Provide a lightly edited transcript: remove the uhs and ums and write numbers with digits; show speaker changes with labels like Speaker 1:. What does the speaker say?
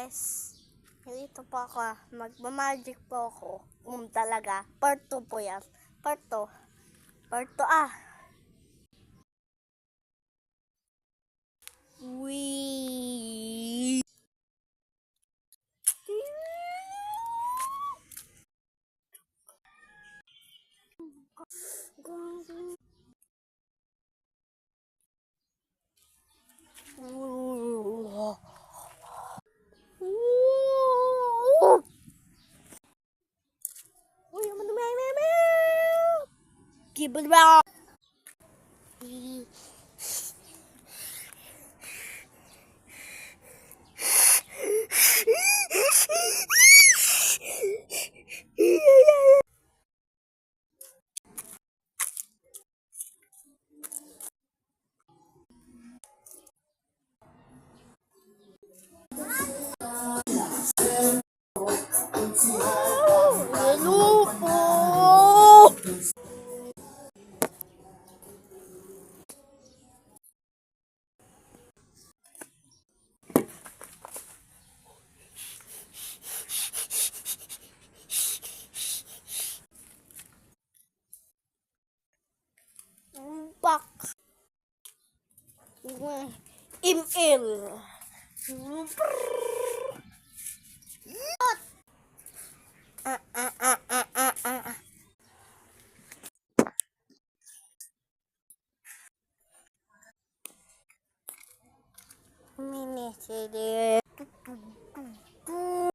Speaker 1: guys, dito po ako, magmamagic po ako, talaga, part 2 po yan, part 2, Wee! Keep it round. Hello po. Pak. Imil.